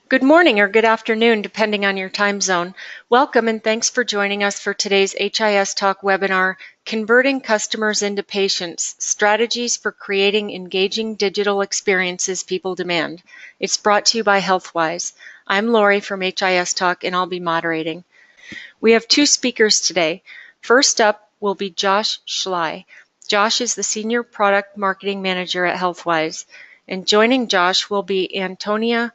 Good morning or good afternoon, depending on your time zone. Welcome and thanks for joining us for today's HIS Talk webinar, Converting Customers into Patients, Strategies for Creating Engaging Digital Experiences People Demand. It's brought to you by HealthWise. I'm Lori from HIS Talk and I'll be moderating. We have two speakers today. First up will be Josh Schley. Josh is the Senior Product Marketing Manager at HealthWise. And joining Josh will be Antonia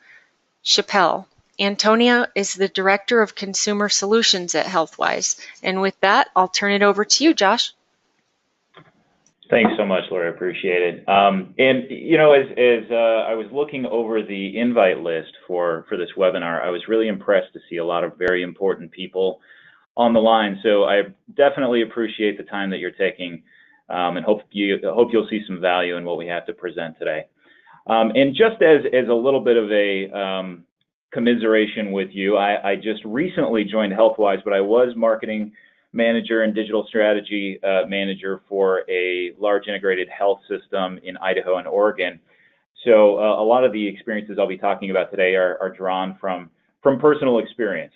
Chappelle. Antonia is the Director of Consumer Solutions at HealthWise. And with that, I'll turn it over to you, Josh. Thanks so much, Laura. I appreciate it. And you know, as I was looking over the invite list for this webinar, I was really impressed to see a lot of very important people on the line. So I definitely appreciate the time that you're taking, and hope you'll see some value in what we have to present today. And just as a little bit of a commiseration with you, I just recently joined HealthWise, but I was marketing manager and digital strategy manager for a large integrated health system in Idaho and Oregon. So a lot of the experiences I'll be talking about today are drawn from personal experience.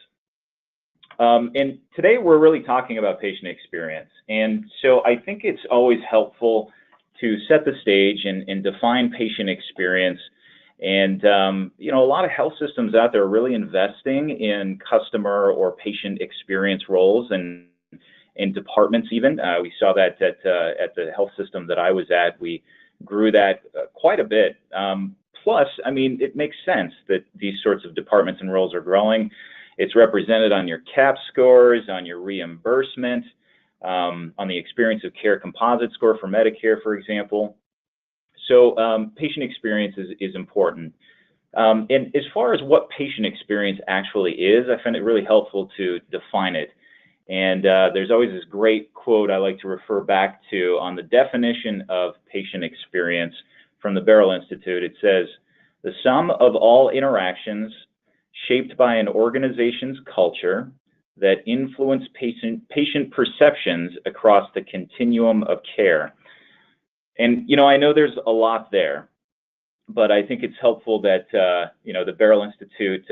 And today we're really talking about patient experience. And so I think it's always helpful to set the stage and define patient experience. And you know, a lot of health systems out there are really investing in customer or patient experience roles and departments even. We saw that at the health system that I was at. We grew that quite a bit. Plus, I mean, it makes sense that these sorts of departments and roles are growing. It's represented on your CAP scores, on your reimbursement, on the experience of care composite score for Medicare, for example. So patient experience is important. And as far as what patient experience actually is, I find it really helpful to define it. And there's always this great quote I like to refer back to on the definition of patient experience from the Barrel Institute. It says, "The sum of all interactions shaped by an organization's culture that influence patient perceptions across the continuum of care." And, you know, I know there's a lot there, but I think it's helpful that, you know, the Barrel Institute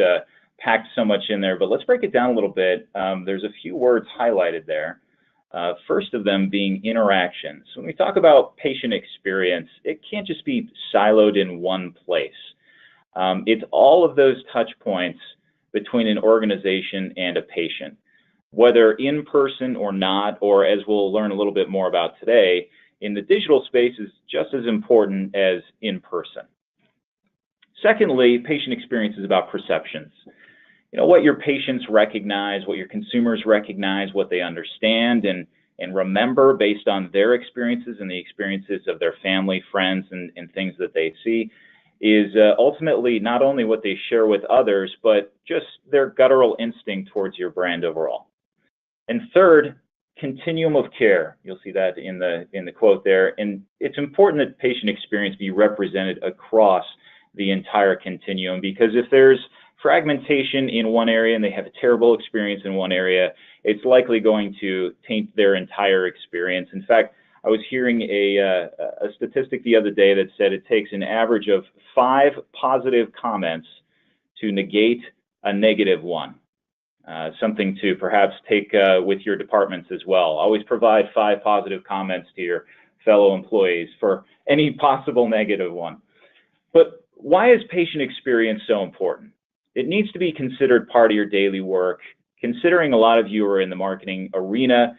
packed so much in there. But let's break it down a little bit. There's a few words highlighted there. First of them being interactions. When we talk about patient experience, it can't just be siloed in one place. It's all of those touch points between an organization and a patient, whether in person or not, or as we'll learn a little bit more about today, in the digital space is just as important as in person. Secondly, patient experience is about perceptions. You know, what your patients recognize, what your consumers recognize, what they understand and remember based on their experiences and the experiences of their family, friends, and things that they see is ultimately not only what they share with others, but just their guttural instinct towards your brand overall. And third, continuum of care. You'll see that in the quote there. And it's important that patient experience be represented across the entire continuum, because if there's fragmentation in one area and they have a terrible experience in one area, it's likely going to taint their entire experience. In fact, I was hearing a statistic the other day that said it takes an average of 5 positive comments to negate a negative one. Something to perhaps take with your departments as well. Always provide 5 positive comments to your fellow employees for any possible negative one. But why is patient experience so important? It needs to be considered part of your daily work. Considering a lot of you are in the marketing arena,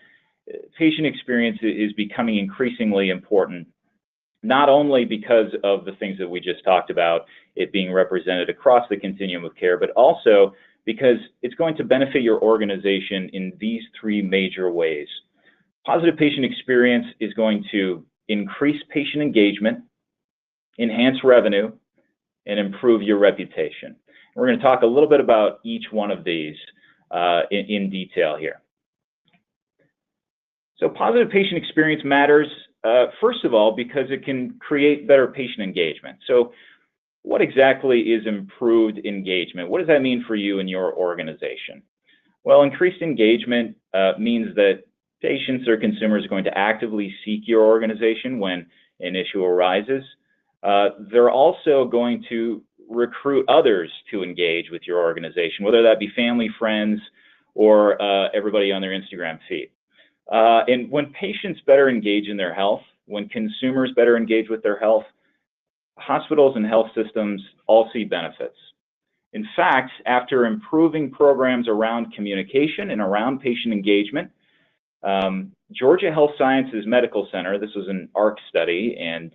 patient experience is becoming increasingly important, not only because of the things that we just talked about, it being represented across the continuum of care, but also because it's going to benefit your organization in these 3 major ways. Positive patient experience is going to increase patient engagement, enhance revenue, and improve your reputation. We're going to talk a little bit about each one of these in detail here. So positive patient experience matters, first of all, because it can create better patient engagement. So what exactly is improved engagement? What does that mean for you and your organization? Well, increased engagement means that patients or consumers are going to actively seek your organization when an issue arises. They're also going to recruit others to engage with your organization, whether that be family, friends, or everybody on their Instagram feed. And when patients better engage in their health, when consumers better engage with their health, hospitals and health systems all see benefits. In fact, after improving programs around communication and around patient engagement, Georgia Health Sciences Medical Center, this was an ARC study, and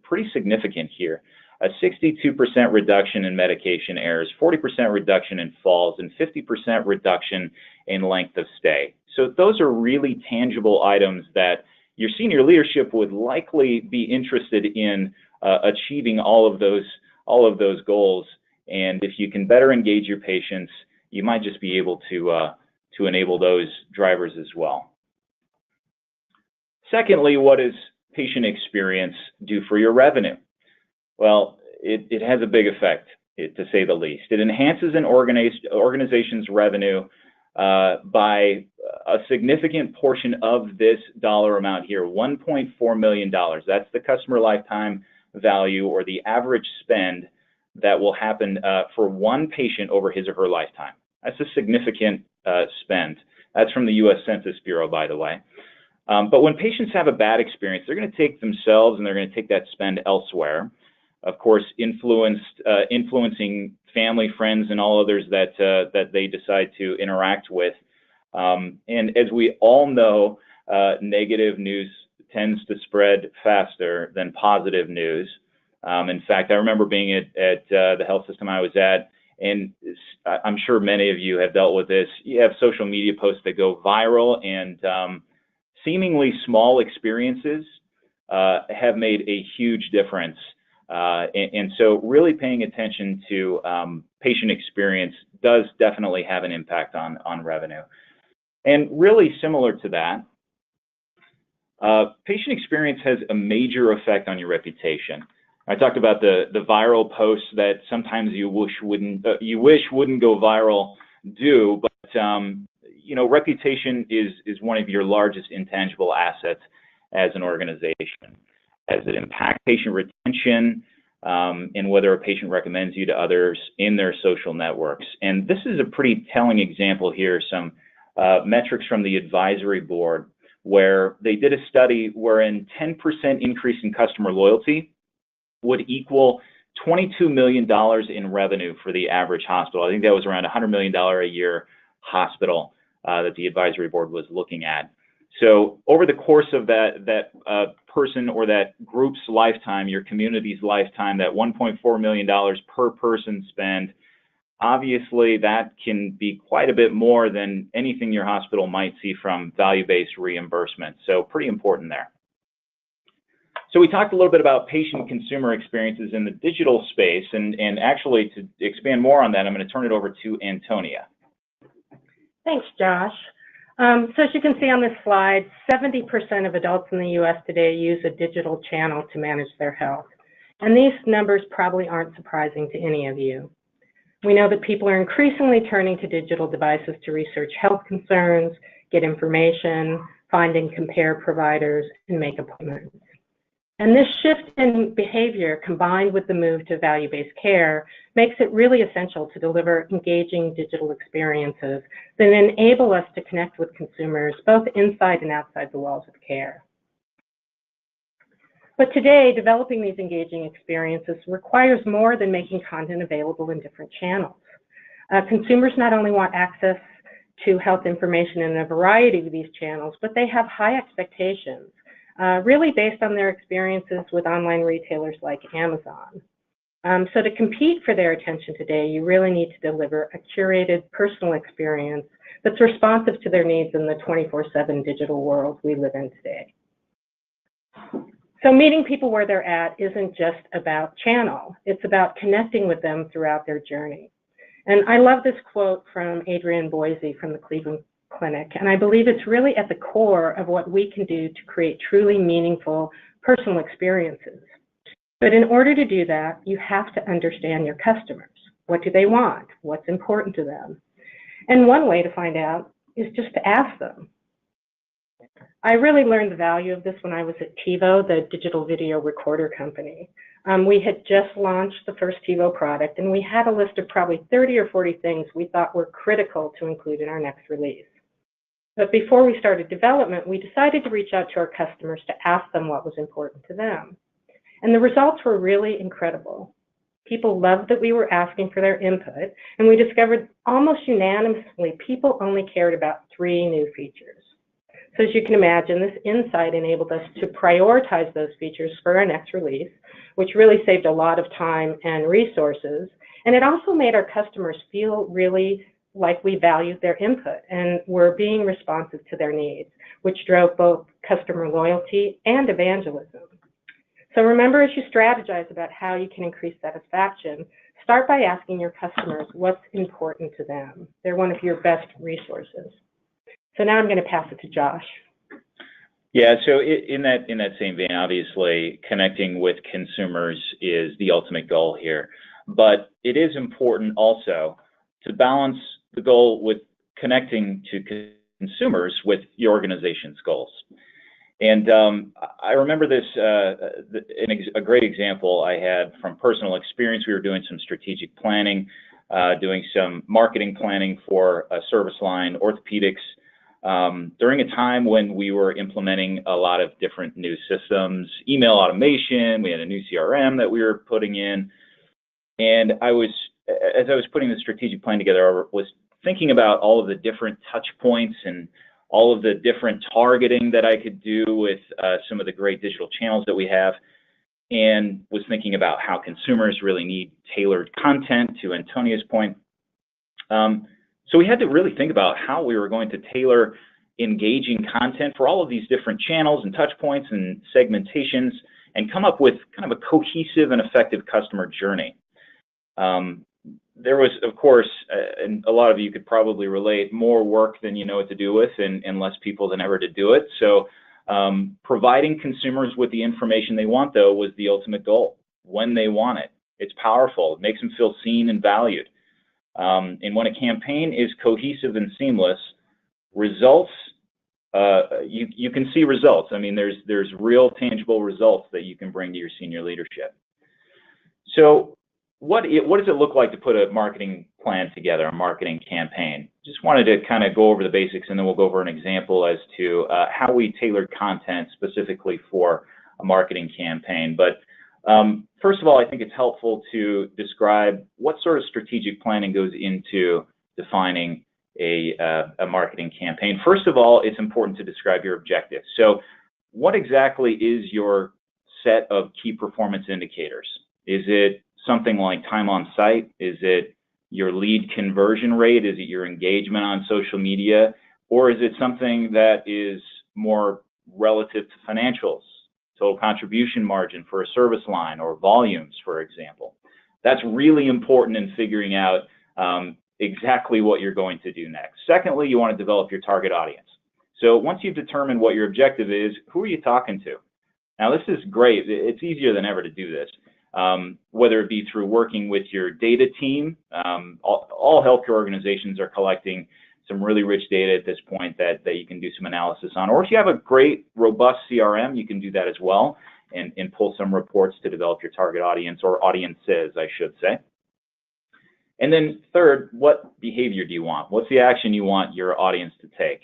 pretty significant here, a 62% reduction in medication errors, 40% reduction in falls, and 50% reduction in length of stay. So those are really tangible items that your senior leadership would likely be interested in achieving all of those goals. And if you can better engage your patients, you might just be able to enable those drivers as well. Secondly, what does patient experience do for your revenue? Well, it has a big effect, to say the least. It enhances an organization's revenue by a significant portion of this dollar amount here, $1.4 million. That's the customer lifetime value, or the average spend that will happen for one patient over his or her lifetime. That's a significant spend. That's from the U.S. Census Bureau, by the way. But when patients have a bad experience, they're going to take themselves and they're going to take that spend elsewhere. Of course, influencing family, friends, and all others that they decide to interact with. And as we all know, negative news tends to spread faster than positive news. In fact, I remember being at the health system I was at, and I'm sure many of you have dealt with this. You have social media posts that go viral, and seemingly small experiences have made a huge difference. And so really paying attention to patient experience does definitely have an impact on revenue. And really similar to that, patient experience has a major effect on your reputation. I talked about the viral posts that sometimes you wish wouldn't go viral do, but you know, reputation is one of your largest intangible assets as an organization, as it impacts patient retention and whether a patient recommends you to others in their social networks. And this is a pretty telling example here, some metrics from the advisory board, where they did a study wherein 10% increase in customer loyalty would equal $22 million in revenue for the average hospital. I think that was around $100 million a year hospital that the advisory board was looking at. So over the course of that person or that group's lifetime, your community's lifetime, that $1.4 million per person spend, obviously that can be quite a bit more than anything your hospital might see from value-based reimbursement. So pretty important there. So we talked a little bit about patient consumer experiences in the digital space, and actually to expand more on that, I'm going to turn it over to Antonia. Thanks, Josh. So as you can see on this slide, 70% of adults in the U.S. today use a digital channel to manage their health. And these numbers probably aren't surprising to any of you. We know that people are increasingly turning to digital devices to research health concerns, get information, find and compare providers, and make appointments. And this shift in behavior, combined with the move to value-based care, makes it really essential to deliver engaging digital experiences that enable us to connect with consumers both inside and outside the walls of care. But today, developing these engaging experiences requires more than making content available in different channels. Consumers not only want access to health information in a variety of these channels, but they have high expectations. Really based on their experiences with online retailers like Amazon. So to compete for their attention today, you really need to deliver a curated personal experience that's responsive to their needs in the 24/7 digital world we live in today. So meeting people where they're at isn't just about channel, it's about connecting with them throughout their journey. And I love this quote from Adrienne Boise from the Cleveland Clinic, and I believe it's really at the core of what we can do to create truly meaningful personal experiences. But in order to do that, you have to understand your customers. What do they want? What's important to them? And one way to find out is just to ask them. I really learned the value of this when I was at TiVo, the digital video recorder company. We had just launched the first TiVo product, and we had a list of probably 30 or 40 things we thought were critical to include in our next release. But before we started development, we decided to reach out to our customers to ask them what was important to them. And the results were really incredible. People loved that we were asking for their input, and we discovered almost unanimously people only cared about 3 new features. So as you can imagine, this insight enabled us to prioritize those features for our next release, which really saved a lot of time and resources. And it also made our customers feel really like we valued their input and were being responsive to their needs, which drove both customer loyalty and evangelism. So remember, as you strategize about how you can increase satisfaction, start by asking your customers what's important to them. They're one of your best resources. So now I'm going to pass it to Josh. Yeah, so in that same vein, obviously, connecting with consumers is the ultimate goal here. But it is important also to balance the goal with connecting to consumers with your organization's goals. And I remember this, a great example I had from personal experience. We were doing some strategic planning, doing some marketing planning for a service line, Orthopaedics, during a time when we were implementing a lot of different new systems, email automation, we had a new CRM that we were putting in. And as I was putting the strategic plan together, I was thinking about all of the different touch points and all of the different targeting that I could do with some of the great digital channels that we have, and was thinking about how consumers really need tailored content, to Antonia's point. So we had to really think about how we were going to tailor engaging content for all of these different channels and touch points and segmentations, and come up with kind of a cohesive and effective customer journey. There was, of course, and a lot of you could probably relate, more work than you know what to do with, and less people than ever to do it. So providing consumers with the information they want, though, was the ultimate goal, when they want it. It's powerful. It makes them feel seen and valued. And when a campaign is cohesive and seamless, results, you can see results. I mean, there's real tangible results that you can bring to your senior leadership. So what does it look like to put a marketing plan together, a marketing campaign? Just wanted to kind of go over the basics, and then we'll go over an example as to how we tailored content specifically for a marketing campaign. But first of all, I think it's helpful to describe what sort of strategic planning goes into defining a marketing campaign. First of all, it's important to describe your objectives. So what exactly is your set of key performance indicators? Is it something like time on site? Is it your lead conversion rate? Is it your engagement on social media? Or is it something that is more relative to financials, total contribution margin for a service line, or volumes, for example? That's really important in figuring out exactly what you're going to do next. Secondly, you want to develop your target audience. So once you've determined what your objective is, who are you talking to? Now, this is great. It's easier than ever to do this. Whether it be through working with your data team. All healthcare organizations are collecting some really rich data at this point that you can do some analysis on. Or if you have a great, robust CRM, you can do that as well and pull some reports to develop your target audience, or audiences, I should say. And then third, what behavior do you want? What's the action you want your audience to take?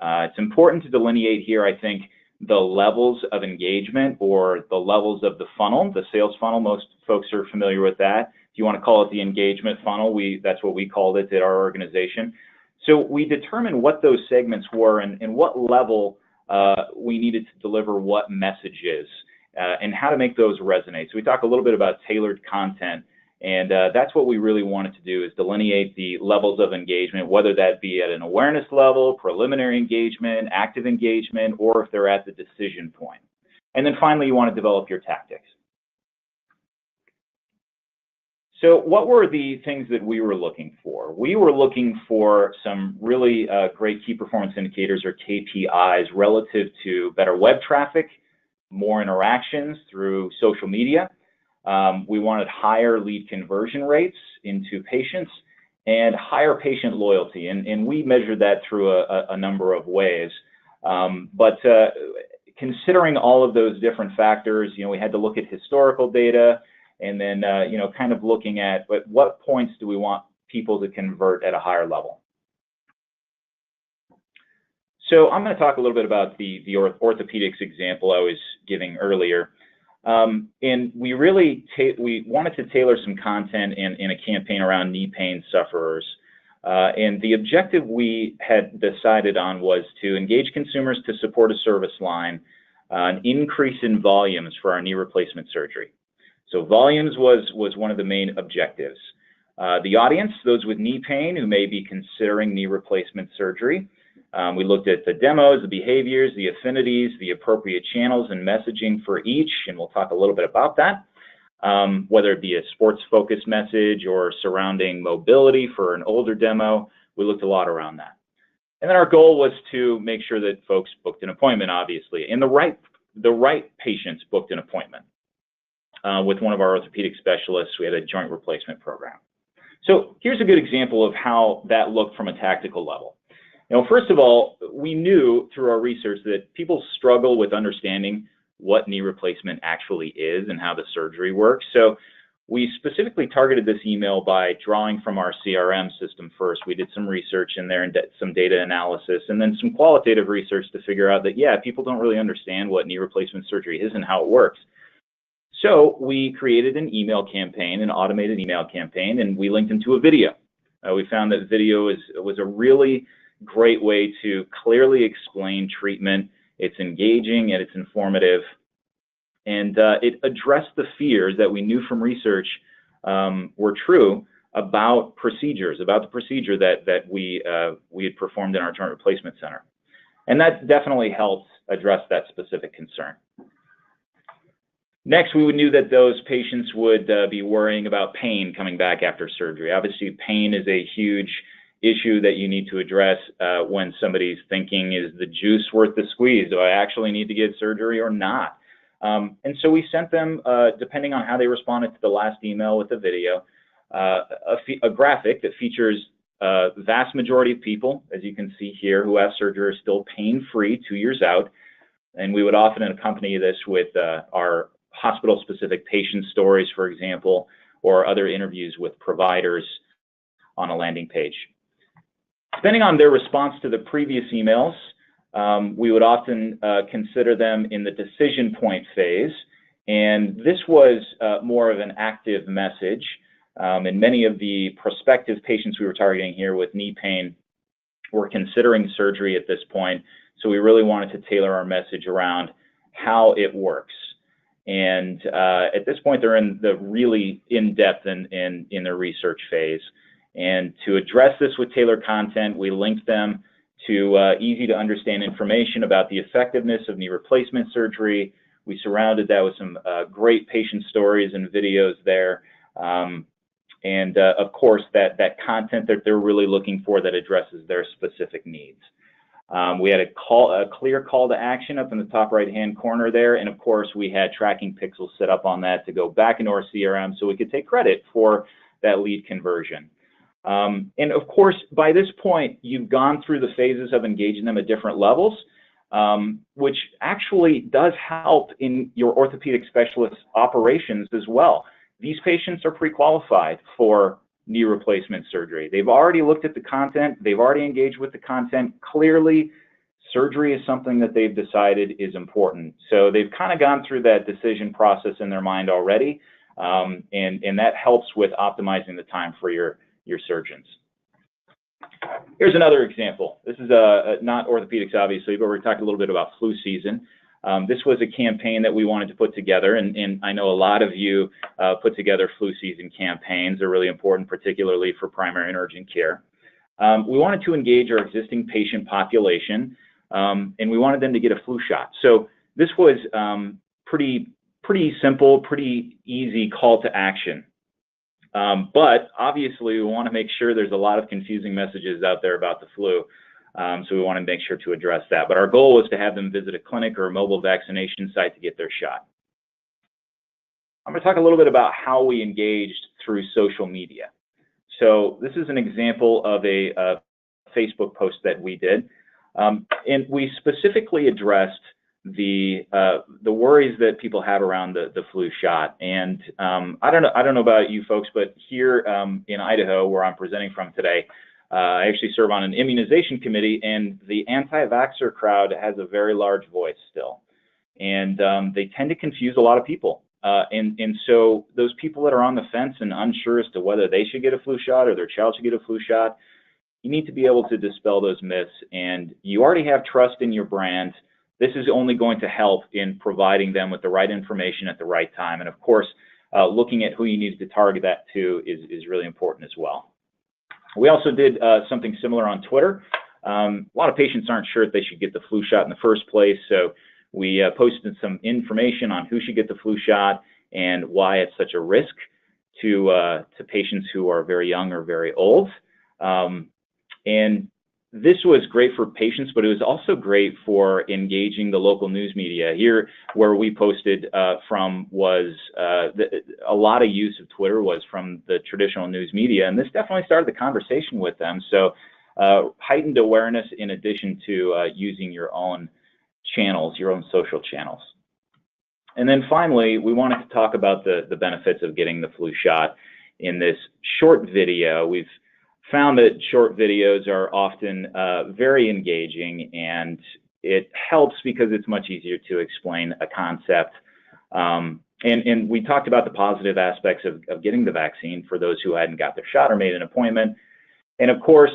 It's important to delineate here, I think, the levels of engagement, or the levels of the funnel, the sales funnel. Most folks are familiar with that. If you want to call it the engagement funnel, that's what we called it at our organization. So we determined what those segments were and what level we needed to deliver what messages and how to make those resonate. So we talk a little bit about tailored content, and that's what we really wanted to do, is delineate the levels of engagement, whether that be at an awareness level, preliminary engagement, active engagement, or if they're at the decision point. And then finally, you want to develop your tactics. So what were the things that we were looking for? We were looking for some really great key performance indicators, or KPIs, relative to better web traffic, more interactions through social media. We wanted higher lead conversion rates into patients and higher patient loyalty. And we measured that through a number of ways. Considering all of those different factors, we had to look at historical data, and then kind of looking at what points do we want people to convert at a higher level. So I'm going to talk a little bit about the orthopedics example I was giving earlier. And we wanted to tailor some content in a campaign around knee pain sufferers. And the objective we had decided on was to engage consumers to support a service line, an increase in volumes for our knee replacement surgery. So volumes was one of the main objectives. The audience, those with knee pain who may be considering knee replacement surgery. We looked at the demos, the behaviors, the affinities, the appropriate channels and messaging for each, and we'll talk a little bit about that. Whether it be a sports-focused message or surrounding mobility for an older demo, we looked a lot around that. And then our goal was to make sure that folks booked an appointment, obviously, and the right patients booked an appointment. With one of our orthopedic specialists, we had a joint replacement program. So here's a good example of how that looked from a tactical level. First of all, we knew through our research that people struggle with understanding what knee replacement actually is and how the surgery works. So we specifically targeted this email by drawing from our CRM system first. We did some research in there and some data analysis, and then some qualitative research to figure out that, yeah, people don't really understand what knee replacement surgery is and how it works. So we created an email campaign, an automated email campaign, and we linked them to a video. We found that video was a really great way to clearly explain treatment. It's engaging and it's informative, and it addressed the fears that we knew from research were true about procedures, about the procedure that we had performed in our joint replacement center, and that definitely helped address that specific concern. Next, we knew that those patients would be worrying about pain coming back after surgery. Obviously, pain is a huge issue that you need to address when somebody's thinking, is the juice worth the squeeze? Do I actually need to get surgery or not? And so we sent them, depending on how they responded to the last email with the video, a graphic that features vast majority of people, as you can see here, who have surgery are still pain-free 2 years out. And we would often accompany this with our hospital-specific patient stories, for example, or other interviews with providers on a landing page. Depending on their response to the previous emails, we would often consider them in the decision point phase, and this was more of an active message. And many of the prospective patients we were targeting here with knee pain were considering surgery at this point, so we really wanted to tailor our message around how it works. And at this point, they're in the really in-depth in their research phase. And to address this with tailored content, we linked them to easy to understand information about the effectiveness of knee replacement surgery. We surrounded that with some great patient stories and videos there. And of course, that content that they're really looking for that addresses their specific needs. We had a clear call to action up in the top right-hand corner there. And of course, we had tracking pixels set up on that to go back into our CRM so we could take credit for that lead conversion. And of course, by this point, you've gone through the phases of engaging them at different levels, which actually does help in your orthopedic specialist operations as well. These patients are pre-qualified for knee replacement surgery. They've already looked at the content. They've already engaged with the content. Clearly, surgery is something that they've decided is important. So they've kind of gone through that decision process in their mind already, and that helps with optimizing the time for your surgeons. Here's another example. This is not orthopedics, obviously, but we're talking a little bit about flu season. This was a campaign that we wanted to put together, and I know a lot of you put together flu season campaigns. They're really important, particularly for primary and urgent care. We wanted to engage our existing patient population, and we wanted them to get a flu shot. So this was pretty simple, pretty easy call to action. But obviously, we want to make sure there's a lot of confusing messages out there about the flu. So we want to make sure to address that. But our goal was to have them visit a clinic or a mobile vaccination site to get their shot. I'm going to talk a little bit about how we engaged through social media. So this is an example of a Facebook post that we did. And we specifically addressed the worries that people have around the flu shot. And I don't know about you folks, but here in Idaho, where I'm presenting from today, I actually serve on an immunization committee, and the anti-vaxxer crowd has a very large voice still. And they tend to confuse a lot of people. And so those people that are on the fence and unsure as to whether they should get a flu shot or their child should get a flu shot, you need to be able to dispel those myths. And you already have trust in your brand. This is only going to help in providing them with the right information at the right time. And of course, looking at who you need to target that to is really important as well. We also did something similar on Twitter. A lot of patients aren't sure if they should get the flu shot in the first place, so we posted some information on who should get the flu shot and why it's such a risk to patients who are very young or very old. And this was great for patients, but it was also great for engaging the local news media. Here, where we posted from was a lot of use of Twitter was from the traditional news media, and this definitely started the conversation with them. So heightened awareness in addition to using your own channels, your own social channels. And then finally, we wanted to talk about the benefits of getting the flu shot in this short video. We've found that short videos are often very engaging, and it helps because it's much easier to explain a concept. And we talked about the positive aspects of getting the vaccine for those who hadn't got their shot or made an appointment. And of course,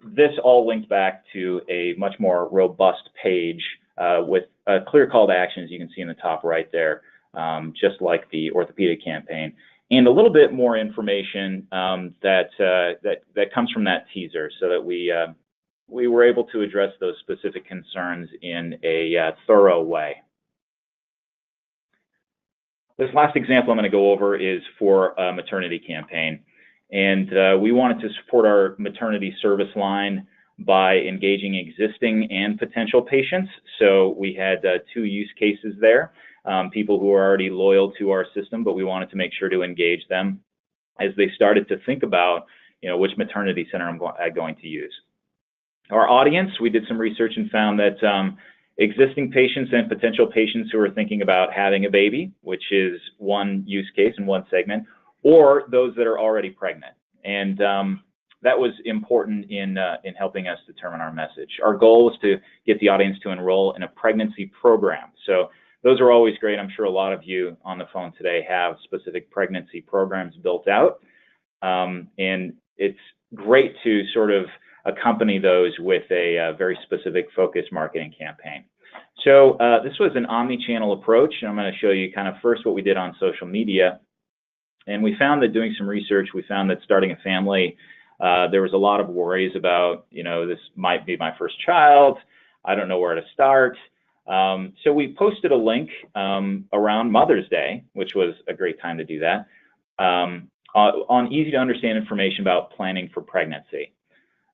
this all linked back to a much more robust page with a clear call to action, as you can see in the top right there, just like the Orthopaedic campaign, and a little bit more information that comes from that teaser, so that we were able to address those specific concerns in a thorough way. This last example I'm going to go over is for a maternity campaign. And we wanted to support our maternity service line by engaging existing and potential patients. So we had 2 use cases there, people who are already loyal to our system, but we wanted to make sure to engage them as they started to think about, which maternity center I'm going to use. Our audience, we did some research and found that existing patients and potential patients who are thinking about having a baby, which is one use case and one segment, or those that are already pregnant. And that was important in helping us determine our message. Our goal was to get the audience to enroll in a pregnancy program. So those are always great. I'm sure a lot of you on the phone today have specific pregnancy programs built out. And it's great to sort of accompany those with a very specific focused marketing campaign. So this was an omni-channel approach. And I'm going to show you kind of first what we did on social media. And we found that doing some research, we found that starting a family, there was a lot of worries about, this might be my first child. I don't know where to start. So we posted a link around Mother's Day, which was a great time to do that, on easy to understand information about planning for pregnancy.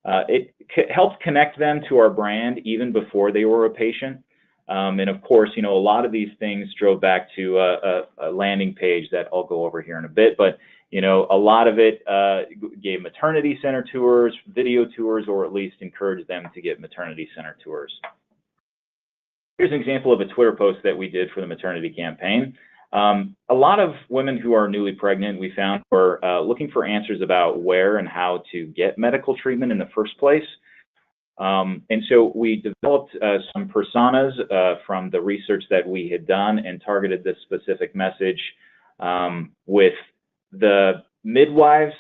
It helped connect them to our brand even before they were a patient. And of course, a lot of these things drove back to a landing page that I'll go over here in a bit, but a lot of it gave maternity center tours, video tours, or at least encouraged them to get maternity center tours. Here's an example of a Twitter post that we did for the maternity campaign. A lot of women who are newly pregnant, we found, were looking for answers about where and how to get medical treatment in the first place. And so we developed some personas from the research that we had done and targeted this specific message with the midwives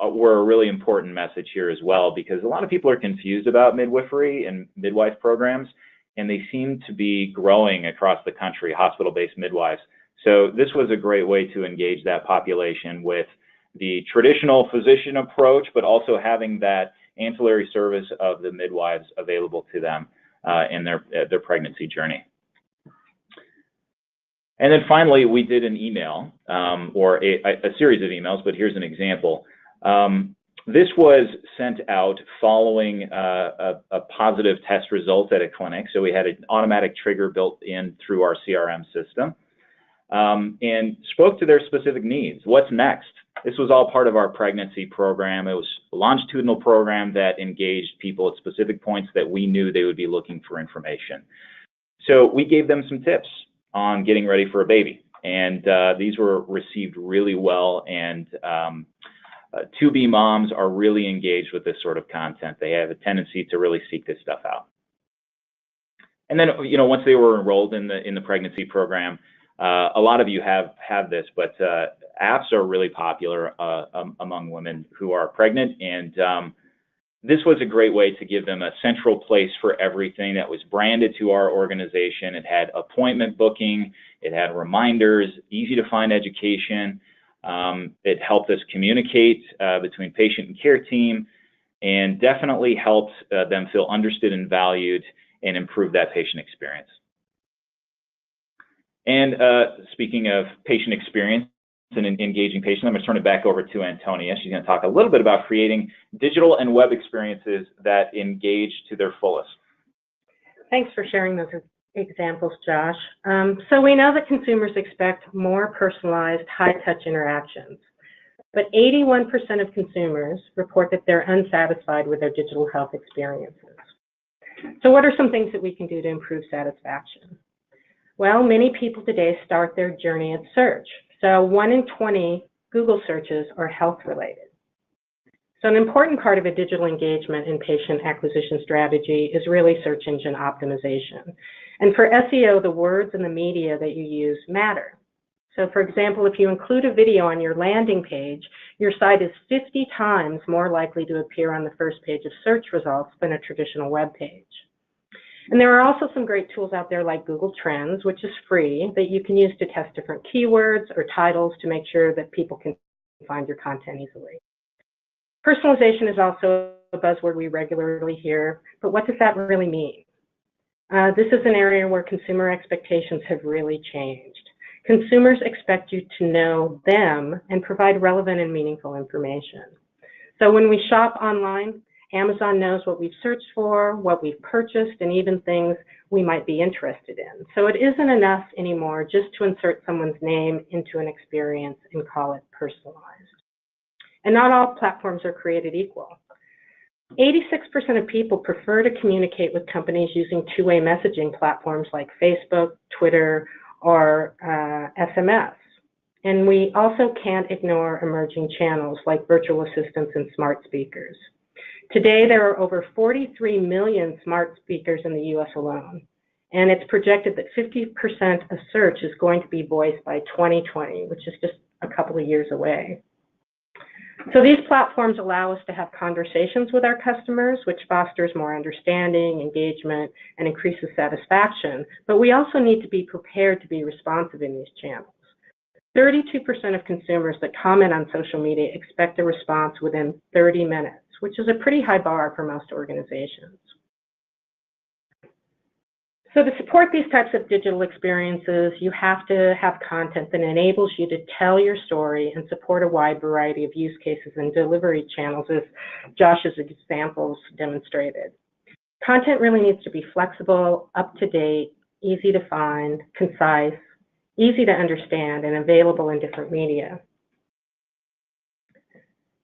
were a really important message here as well, because a lot of people are confused about midwifery and midwife programs, and they seem to be growing across the country, hospital-based midwives. So this was a great way to engage that population with the traditional physician approach, but also having that ancillary service of the midwives available to them in their pregnancy journey. And then finally, we did an email or a series of emails, but here's an example. This was sent out following a positive test result at a clinic. So we had an automatic trigger built in through our CRM system. and spoke to their specific needs. What's next? This was all part of our pregnancy program. It was a longitudinal program that engaged people at specific points that we knew they would be looking for information. So we gave them some tips on getting ready for a baby, and these were received really well, and to-be moms are really engaged with this sort of content. They have a tendency to really seek this stuff out. And then, once they were enrolled in the pregnancy program, a lot of you have this, but apps are really popular among women who are pregnant, and this was a great way to give them a central place for everything that was branded to our organization. It had appointment booking, it had reminders, easy to find education. It helped us communicate between patient and care team, and definitely helped them feel understood and valued and improve that patient experience. And speaking of patient experience and engaging patients, I'm going to turn it back over to Antonia. She's going to talk a little bit about creating digital and web experiences that engage to their fullest. Thanks for sharing those examples, Josh. So we know that consumers expect more personalized, high-touch interactions, but 81% of consumers report that they're unsatisfied with their digital health experiences. So what are some things that we can do to improve satisfaction? Well, many people today start their journey at search. So 1 in 20 Google searches are health-related. So an important part of a digital engagement and patient acquisition strategy is really search engine optimization. And for SEO, the words and the media that you use matter. So for example, if you include a video on your landing page, your site is 50 times more likely to appear on the first page of search results than a traditional web page. And there are also some great tools out there like Google Trends, which is free, that you can use to test different keywords or titles to make sure that people can find your content easily. Personalization is also a buzzword we regularly hear, but what does that really mean? This is an area where consumer expectations have really changed. Consumers expect you to know them and provide relevant and meaningful information. So when we shop online, Amazon knows what we've searched for, what we've purchased, and even things we might be interested in. So it isn't enough anymore just to insert someone's name into an experience and call it personalized. And not all platforms are created equal. 86% of people prefer to communicate with companies using two-way messaging platforms like Facebook, Twitter, or SMS. And we also can't ignore emerging channels like virtual assistants and smart speakers. Today, there are over 43 million smart speakers in the US alone, and it's projected that 50% of search is going to be voice by 2020, which is just a couple of years away. So these platforms allow us to have conversations with our customers, which fosters more understanding, engagement, and increases satisfaction, but we also need to be prepared to be responsive in these channels. 32% of consumers that comment on social media expect a response within 30 minutes, which is a pretty high bar for most organizations. So to support these types of digital experiences, you have to have content that enables you to tell your story and support a wide variety of use cases and delivery channels, as Josh's examples demonstrated. Content really needs to be flexible, up-to-date, easy to find, concise, easy to understand, and available in different media.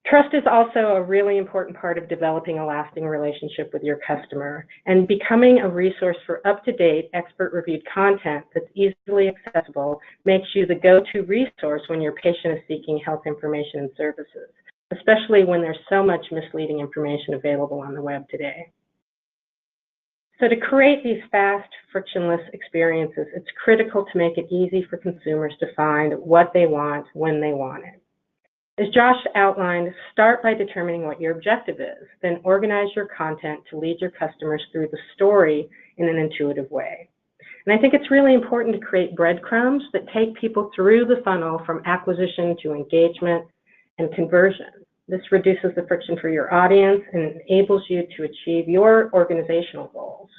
Trust is also a really important part of developing a lasting relationship with your customer, and becoming a resource for up-to-date, expert-reviewed content that's easily accessible makes you the go-to resource when your patient is seeking health information and services, especially when there's so much misleading information available on the web today. So to create these fast, frictionless experiences, it's critical to make it easy for consumers to find what they want when they want it. As Josh outlined, start by determining what your objective is, then organize your content to lead your customers through the story in an intuitive way. And I think it's really important to create breadcrumbs that take people through the funnel from acquisition to engagement and conversion. This reduces the friction for your audience and enables you to achieve your organizational goals.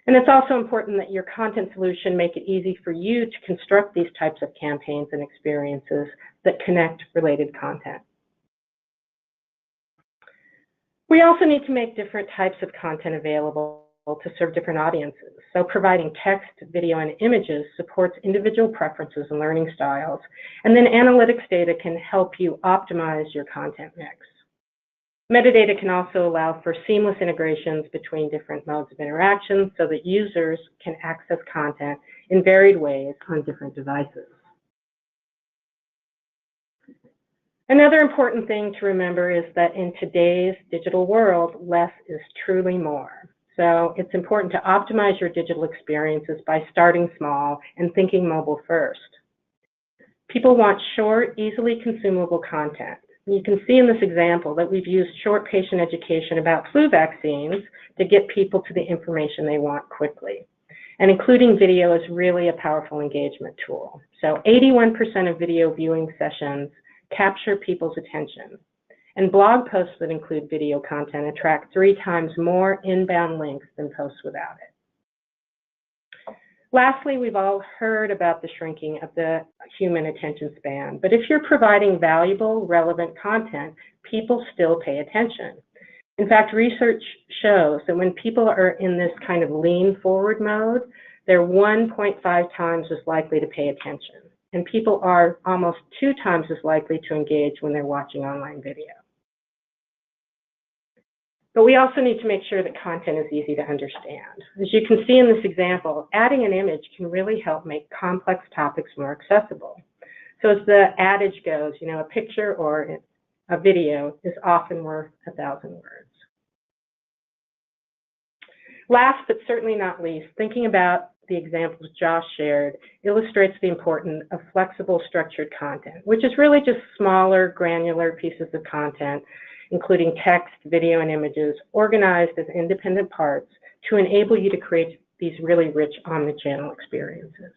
And it's also important that your content solution make it easy for you to construct these types of campaigns and experiences that connect related content. We also need to make different types of content available to serve different audiences. So providing text, video, and images supports individual preferences and learning styles. And then analytics data can help you optimize your content mix. Metadata can also allow for seamless integrations between different modes of interaction so that users can access content in varied ways on different devices. Another important thing to remember is that in today's digital world, less is truly more. So it's important to optimize your digital experiences by starting small and thinking mobile first. People want short, easily consumable content. You can see in this example that we've used short patient education about flu vaccines to get people to the information they want quickly. And including video is really a powerful engagement tool. So 81% of video viewing sessions capture people's attention. And blog posts that include video content attract 3 times more inbound links than posts without it. Lastly, we've all heard about the shrinking of the human attention span, but if you're providing valuable, relevant content, people still pay attention. In fact, research shows that when people are in this kind of lean forward mode, they're 1.5 times as likely to pay attention. And people are almost 2 times as likely to engage when they're watching online video. But we also need to make sure that content is easy to understand. As you can see in this example, adding an image can really help make complex topics more accessible. So as the adage goes, you know, a picture or a video is often worth 1,000 words. Last but certainly not least, thinking about the examples Josh shared illustrates the importance of flexible structured content, which is really just smaller, granular pieces of content, including text, video, and images, organized as independent parts to enable you to create these really rich omnichannel experiences.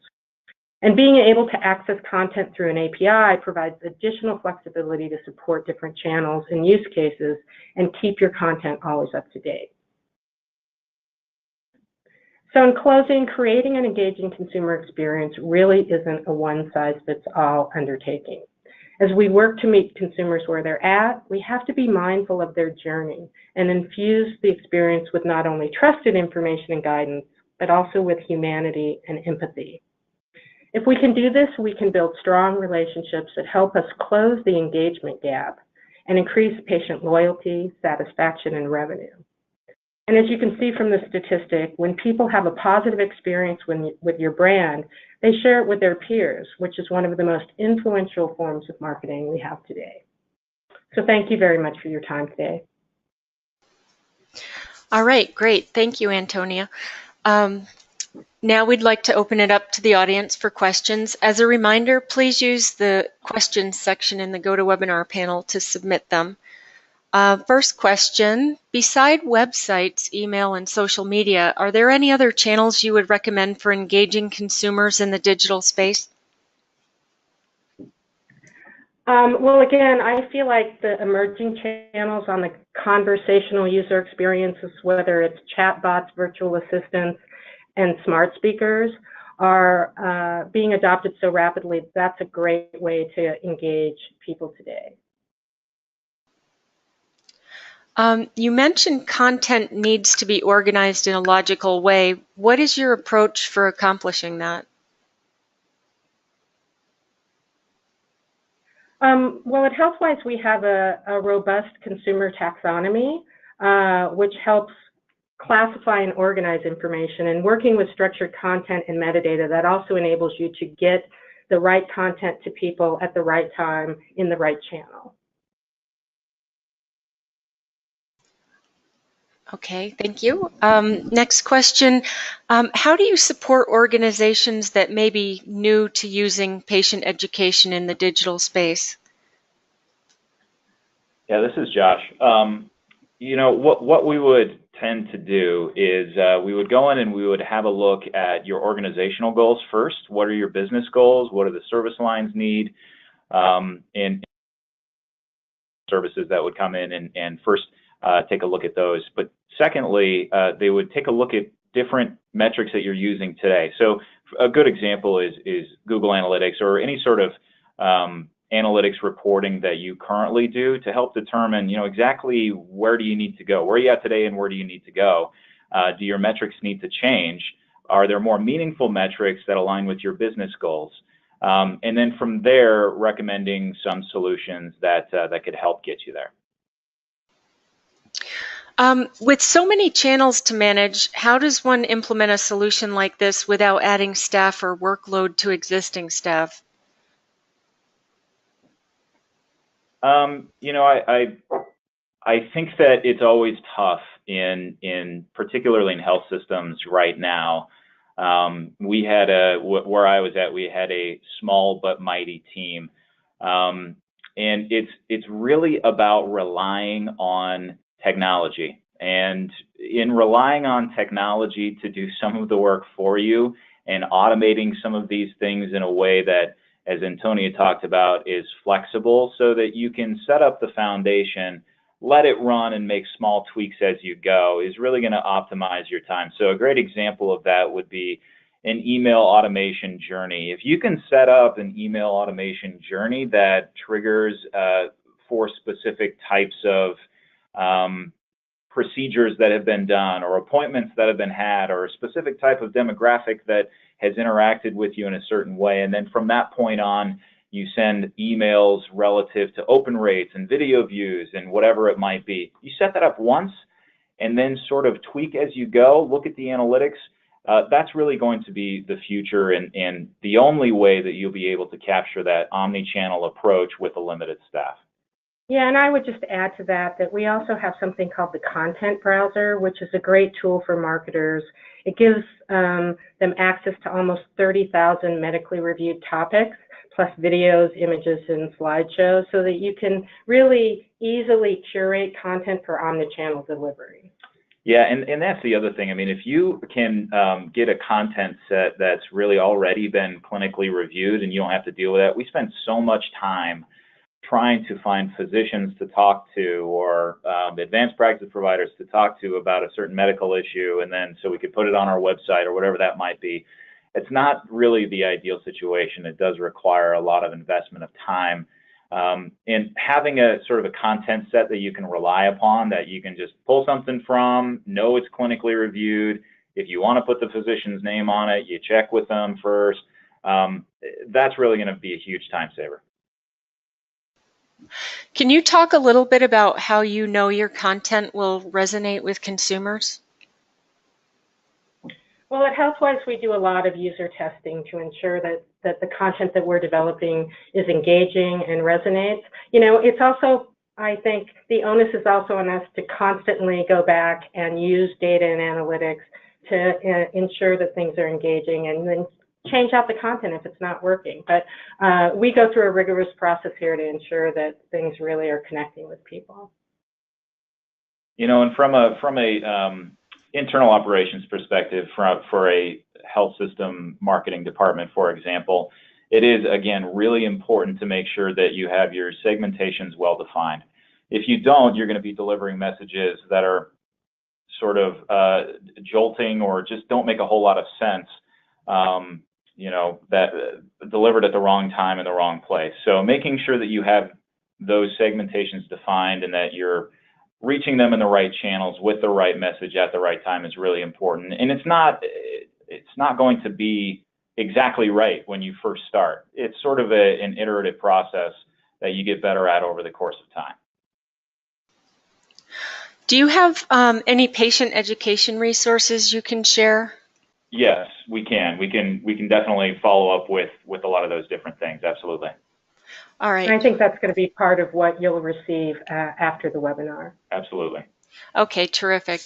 And being able to access content through an API provides additional flexibility to support different channels and use cases and keep your content always up to date. So in closing, creating an engaging consumer experience really isn't a one-size-fits-all undertaking. As we work to meet consumers where they're at, we have to be mindful of their journey and infuse the experience with not only trusted information and guidance, but also with humanity and empathy. If we can do this, we can build strong relationships that help us close the engagement gap and increase patient loyalty, satisfaction, and revenue. And as you can see from the statistic, when people have a positive experience with your brand, they share it with their peers, which is one of the most influential forms of marketing we have today. So thank you very much for your time today. All right, great. Thank you, Antonia. Now we'd like to open it up to the audience for questions. As a reminder, please use the questions section in the GoToWebinar panel to submit them. First question, beside websites, email, and social media, are there any other channels you would recommend for engaging consumers in the digital space? Well, again, I feel like the emerging channels on the conversational user experiences, whether it's chatbots, virtual assistants, and smart speakers, are being adopted so rapidly. That's a great way to engage people today. You mentioned content needs to be organized in a logical way. What is your approach for accomplishing that? Well, at HealthWise, we have a robust consumer taxonomy, which helps classify and organize information. And working with structured content and metadata, that also enables you to get the right content to people at the right time in the right channel. Okay, thank you. Next question, how do you support organizations that may be new to using patient education in the digital space? Yeah, this is Josh. You know, what we would tend to do is we would go in and we would have a look at your organizational goals first. What are your business goals? What do the service lines need? And services that would come in and first take a look at those. But secondly, they would take a look at different metrics that you're using today. So a good example is Google Analytics or any sort of analytics reporting that you currently do to help determine, you know, exactly where do you need to go, where are you at today and where do you need to go. Do your metrics need to change? Are there more meaningful metrics that align with your business goals? And then from there, recommending some solutions that could help get you there. With so many channels to manage, how does one implement a solution like this without adding staff or workload to existing staff? You know, I think that it's always tough in particularly in health systems right now. We had where I was at, we had a small but mighty team. And it's really about relying on technology. And in relying on technology to do some of the work for you and automating some of these things in a way that, as Antonia talked about, is flexible so that you can set up the foundation, let it run and make small tweaks as you go, is really going to optimize your time. So a great example of that would be an email automation journey. If you can set up an email automation journey that triggers for specific types of procedures that have been done or appointments that have been had or a specific type of demographic that has interacted with you in a certain way, and then from that point on, you send emails relative to open rates and video views and whatever it might be. You set that up once and then sort of tweak as you go, look at the analytics. That's really going to be the future and the only way that you'll be able to capture that omni-channel approach with a limited staff. Yeah, and I would just add to that we also have something called the content browser, which is a great tool for marketers. It gives them access to almost 30,000 medically reviewed topics, plus videos, images, and slideshows, so that you can really easily curate content for omnichannel delivery. Yeah, and that's the other thing. I mean, if you can get a content set that's really already been clinically reviewed and you don't have to deal with that, we spend so much time trying to find physicians to talk to or advanced practice providers to talk to about a certain medical issue, and then so we could put it on our website or whatever that might be. It's not really the ideal situation. It does require a lot of investment of time. And having a sort of a content set that you can rely upon, that you can just pull something from, know it's clinically reviewed. If you want to put the physician's name on it, you check with them first. That's really going to be a huge time saver. Can you talk a little bit about how you know your content will resonate with consumers? Well, at HealthWise, we do a lot of user testing to ensure that the content that we're developing is engaging and resonates. You know, it's also, I think, the onus is also on us to constantly go back and use data and analytics to ensure that things are engaging and then change out the content if it's not working. But we go through a rigorous process here to ensure that things really are connecting with people. You know, and from a internal operations perspective, for a health system marketing department, for example, it is, again, really important to make sure that you have your segmentations well defined. If you don't, you're going to be delivering messages that are sort of jolting or just don't make a whole lot of sense, you know, that delivered at the wrong time in the wrong place. So making sure that you have those segmentations defined and that you're reaching them in the right channels with the right message at the right time is really important. And it's not going to be exactly right when you first start. It's sort of an iterative process that you get better at over the course of time. Do you have any patient education resources you can share? Yes, we can. We can definitely follow up with a lot of those different things. Absolutely. All right. And I think that's going to be part of what you'll receive after the webinar. Absolutely. Okay, terrific.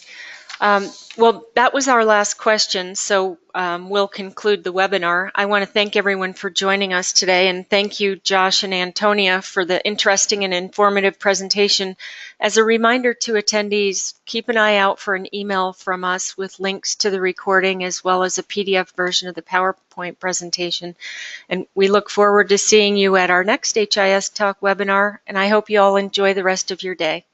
Well, that was our last question, so we'll conclude the webinar. I want to thank everyone for joining us today, and thank you, Josh and Antonia, for the interesting and informative presentation. As a reminder to attendees, keep an eye out for an email from us with links to the recording as well as a PDF version of the PowerPoint presentation. And we look forward to seeing you at our next HIS Talk webinar, and I hope you all enjoy the rest of your day.